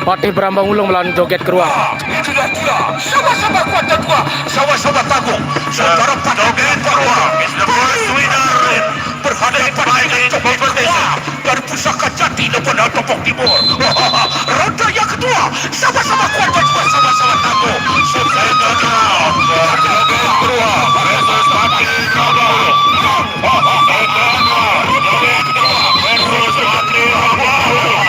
Patih Brambang Ulung melawan Joget Keruak. Itulah dia. Sama-sama kuat dan tua, sama-sama tangguh. Saudara Joget Keruak is the first winner berhadapan dengan Joget Keruak dari Pusaka Jati Lebanon Lombok Timur. Ronde yang kedua, sama-sama kuat dan tua, sama-sama tangguh. Joget Keruak versus Partai Brambang Ulung. Joget Keruak versus Partai Brambang Ulung.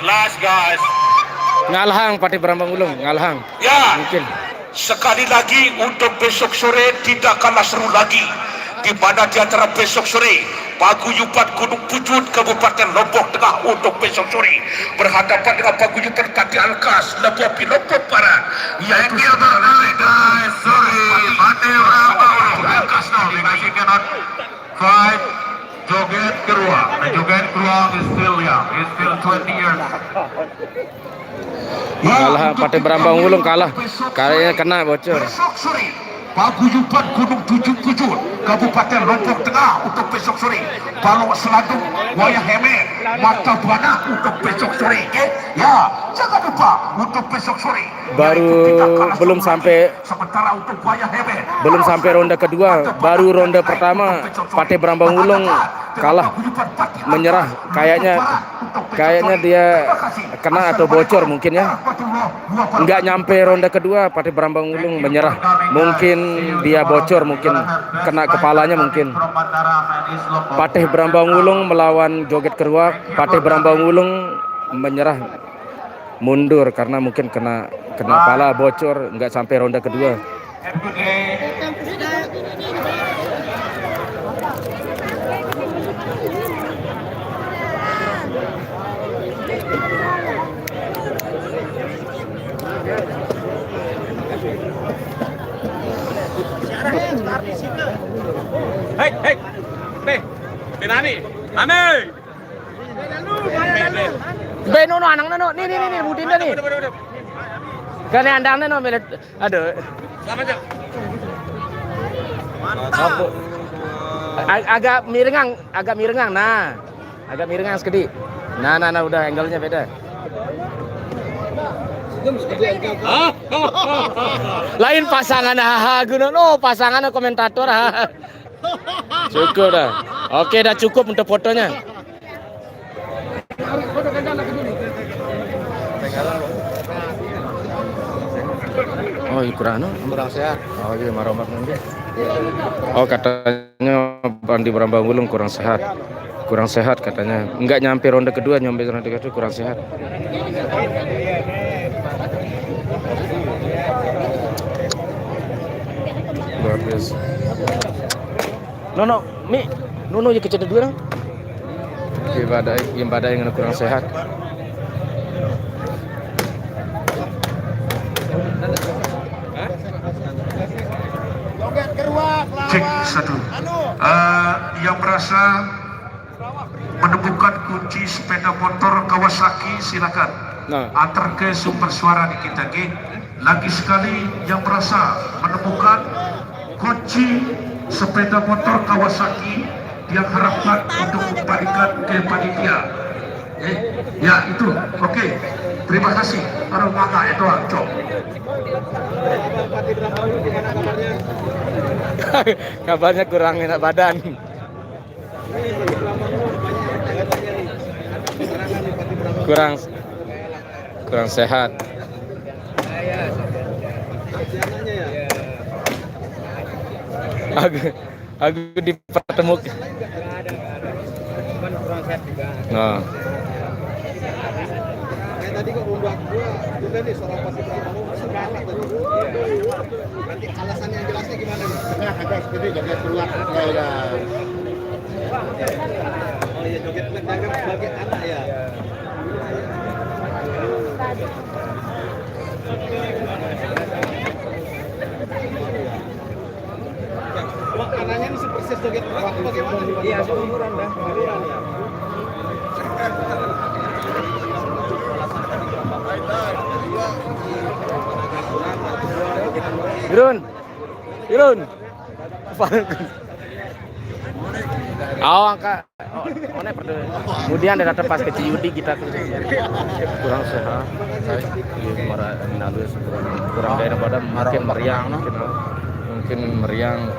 Last guys. Ngalhang Patih Brambang Ulung, ngalhang. Ya, Mungkin. sekali lagi untuk besok sore tidak kalah seru lagi. Di mana di antara besok sore paguyuban Gunung Pucuk Kabupaten Lombok Tengah untuk besok sore berhadapan dengan paguyuban Pati Alkas Lombok Barat. Thank you guys. Sorry, Partai Brambang Ulung. Alkas now because he cannot fight Joget Keruak. And Joget Keruak is still young. He's still 20 years. Kalah Partai Brambang Wulung kalah. Kayaknya kena bocor. Besok sore paguyuban Gunung 77 Kabupaten Lombok Tengah untuk besok sore. Balok Seladung Wayah Hemer Mata Buana untuk besok sore. Ya, jangan lupa untuk besok sore. Baru belum sampai Sementara untuk Wayah Hemer belum sampai ronde kedua, baru ronde pertama Partai Brambang Wulung kalah, menyerah. Kayaknya dia kena atau bocor mungkin ya. Nggak nyampe ronde kedua Partai Brambang Wulung menyerah. Mungkin dia bocor, mungkin kena kepalanya mungkin. Partai Brambang Wulung melawan Joget Keruak. Partai Brambang Wulung menyerah, mundur karena mungkin kena kepala, bocor, nggak sampai ronde kedua. Hei, nih, Nani, Beno anang no, nih, budin nih. Kan andang no, aduh. Selamat Agak mirengang, nah. Agak mirengang sedikit. Nah, udah angle-nya beda. Lain pasangan pasangan komentator. Cukup dah. Oke, dah cukup untuk fotonya. Oh, kurang sehat. Oh, iya, maromak nanti. Oh, katanya Partai Brambang Wulung kurang sehat katanya. Enggak nyampe ronde kedua, kurang sehat. Luar biasa. Nono ya kecil dua dong. Ibadah yang kurang sehat. Cek satu. Yang merasa menemukan kunci sepeda motor Kawasaki silakan antar ke sumber suara di kita. Lagi sekali yang merasa menemukan kunci sepeda motor Kawasaki yang harapkan untuk kembalikan ke panitia. Ya itu, oke. Terima kasih. Aromaka itu Cok. Kabarnya kurang enak badan. Kurang sehat. Aku dipertemukan. Nah. Tadi kok membuat gua udah nih seorang pasti nanti alasannya yang jelasnya gimana nih? Agak seperti joget keluar ya. Oh iya, joget jaga sebagai anak ya. Anaknya ini persis joget waktu bagaimana? Iya, seumuran dah. Irun. Angka. Mana pada. Kemudian ada pas ke Ciyudi kita kurang sehat. Marah nalus kurang daerah badan mungkin meriang.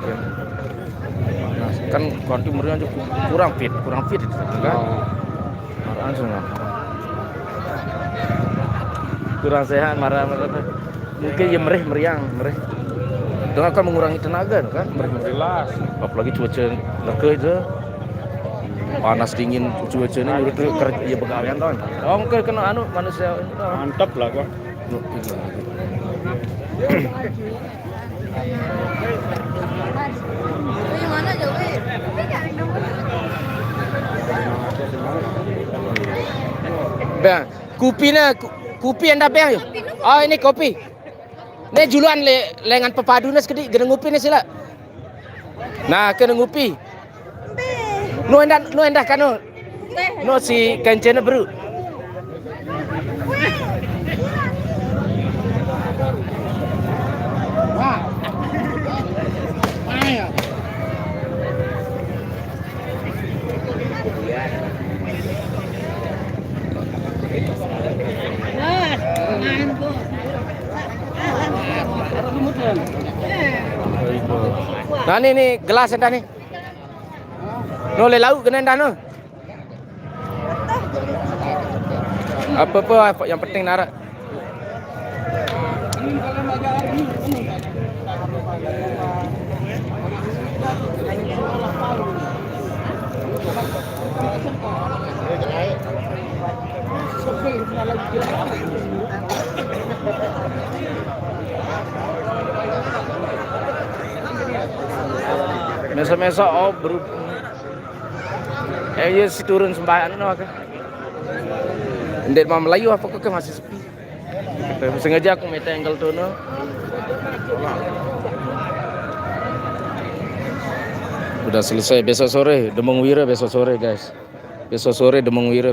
Nah, kan konti meriang juga kurang fit kan? Langsung lah. Kurang sehat marah. Mungkin ya meriang. Itu akan mengurangi tenaga kan, jelas. Apalagi cuaca lekeh itu, panas dingin cuaca ini menurut kerja ya pegawaian kan. Oh mungkin kena manusia. Mantap lah kok. Gimana jauh? Bang, kopi anda bang. Oh ini kopi. Ini juluan lengan pepadunya sekali, gede ngupi nih sila. Nah, kena ngupi. Nu endah kanu. Nu si kencena bro. Nah nih gelas entah nih. No le lauk kena entah no. Apa yang penting narak. Meso-meso ya si turun sembahyang no ke. Ndek mau Melayu apa ke masih sepi. Sengaja aku minta angle tuh no. Udah selesai besok sore Demung Wira besok sore guys. Besok sore Demung Wira.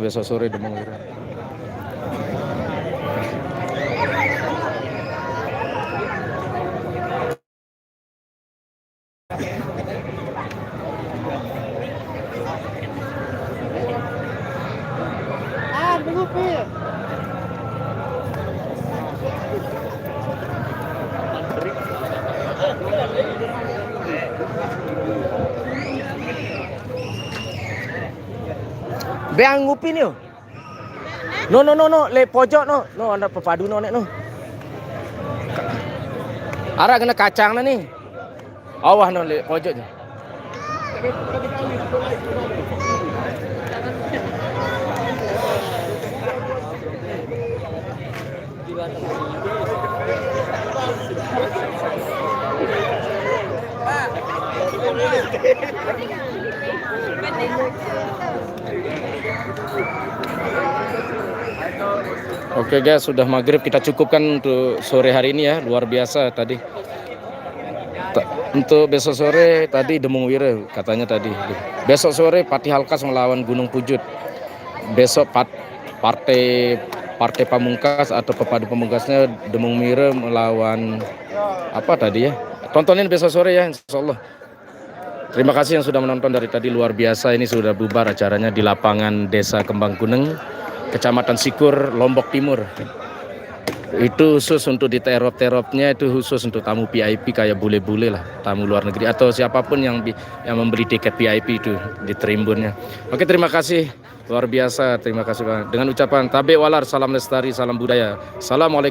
Beang ngupi ni. No, le pojok no. No, anda pepadu no nek no. Ara kena kacang na ni. Awah no le pojok je. Oke guys, sudah maghrib, kita cukupkan untuk sore hari ini ya, luar biasa tadi. Untuk besok sore tadi Demung Wira katanya tadi. Besok sore Patih Halkas melawan Gunung Pujut. Besok partai pamungkas atau pepadu pamungkasnya Demung Wira melawan apa tadi ya. Tontonin besok sore ya, insyaallah. Terima kasih yang sudah menonton dari tadi, luar biasa. Ini sudah bubar acaranya di lapangan Desa Kembang Kuneng, Kecamatan Sikur, Lombok Timur. Itu khusus untuk di terop-teropnya, itu khusus untuk tamu VIP kayak bule-bule lah, tamu luar negeri atau siapapun yang membeli tiket VIP itu di Trimbunnya. Oke, terima kasih, luar biasa, terima kasih Bang. Dengan ucapan tabe walar, salam lestari, salam budaya. Assalamualaikum.